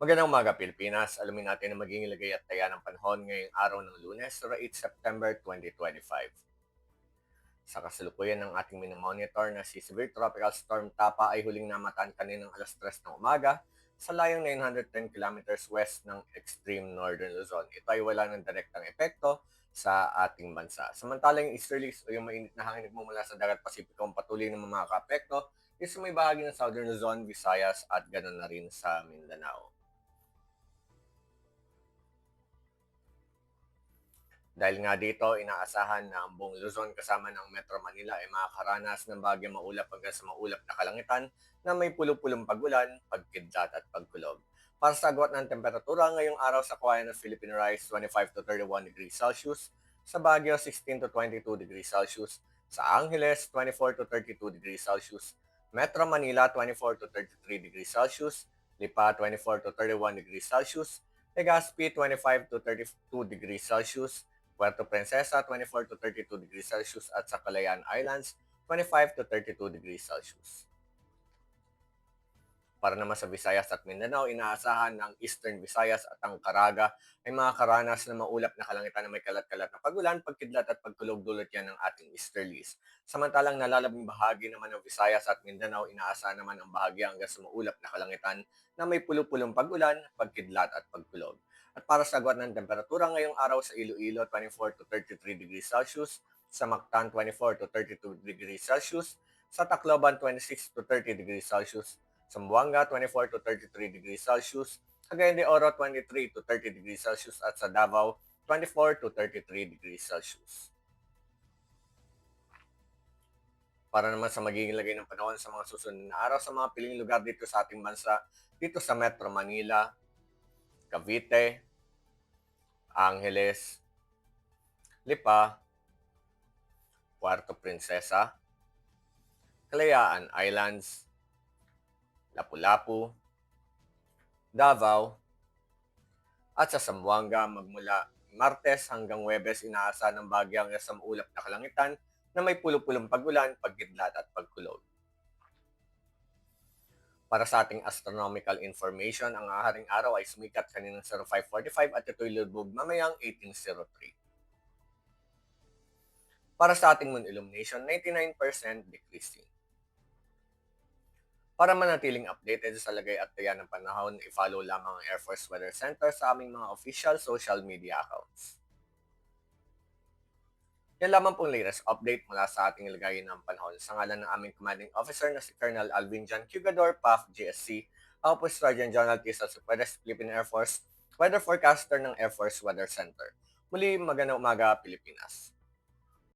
Magandang umaga, Pilipinas. Alamin natin ang magiging lagay at taya ng panahon ngayong araw ng Lunes, 8 September 2025. Sa kasalukuyan ng ating minimonitor na si Severe Tropical Storm Tapa ay huling namataan kaninang alas 3 ng umaga sa layong 910 kilometers west ng extreme northern Luzon. Ito ay wala ng direktang epekto sa ating bansa. Samantalang yung easterlies o yung mainit na hangin mula sa dagat Pasipiko ang patuloy na makaka-apekto is sa may bahagi ng southern Luzon, Visayas at ganoon na rin sa Mindanao. Dahil nga dito, inaasahan na ang buong Luzon kasama ng Metro Manila ay makakaranas ng bagyang maulap hanggang sa maulap na kalangitan na may pulo-pulong pag-ulan, pagkidlat at pagkulog. Para sa agwat ng temperatura ngayong araw sa Kawayan ng Philippine Rise, 25 to 31 degrees Celsius, sa Baguio 16 to 22 degrees Celsius, sa Angeles 24 to 32 degrees Celsius, Metro Manila 24 to 33 degrees Celsius, Lipa 24 to 31 degrees Celsius, Legazpi 25 to 32 degrees Celsius, Puerto Princesa 24 to 32 degrees Celsius at sa Calayan Islands 25 to 32 degrees Celsius. Para naman sa Visayas at Mindanao, inaasahan ng Eastern Visayas at ang Caraga ay makakaranas ng maulap na kalangitan na may kalat-kalat na pagulan, pagkidlat at pagkulog dulot yan ng ating easterlies. Samantalang nalalabing bahagi naman ng Visayas at Mindanao, inaasahan naman ang bahagi hanggang sa maulap na kalangitan na may pulo-pulong pagulan, pagkidlat at pagkulog. At para sa agwat ng temperatura ngayong araw sa Iloilo, 24 to 33 degrees Celsius, sa Mactan, 24 to 32 degrees Celsius, sa Tacloban, 26 to 30 degrees Celsius, Zamboanga 24 to 33 degrees Celsius, Cagayan de Oro 23 to 30 degrees Celsius at sa Davao 24 to 33 degrees Celsius. Para naman sa magiging lagay ng panahon sa mga susunod na araw sa mga piling lugar dito sa ating bansa, dito sa Metro Manila, Cavite, Angeles, Lipa, Puerto Princesa, Kalayaan Islands, Lapu-Lapu, Davao, at sa Zamboanga magmula Martes hanggang Webes inaasahan ng bagyo hanggang sa maulap na kalangitan na may pulo-pulong pag-ulan, pagkidlat at pagkulog. Para sa ating astronomical information, ang aharing araw ay sumikat kaninang 0545 at ito'y lubog mamayang 1803. Para sa ating moon illumination, 99% decreasing. Para manatiling updated sa lagay at taya ng panahon, i-follow lamang ang Air Force Weather Center sa aming mga official social media accounts. Yan lamang pong latest update mula sa ating lagayin ng panahon. Sa ngalan ng aming commanding officer na si Colonel Alvin John Cugador, PAF GSC, ako po si Sergeant General Tisa Supedes, Philippine Air Force, weather forecaster ng Air Force Weather Center. Muli, magandang umaga, Pilipinas.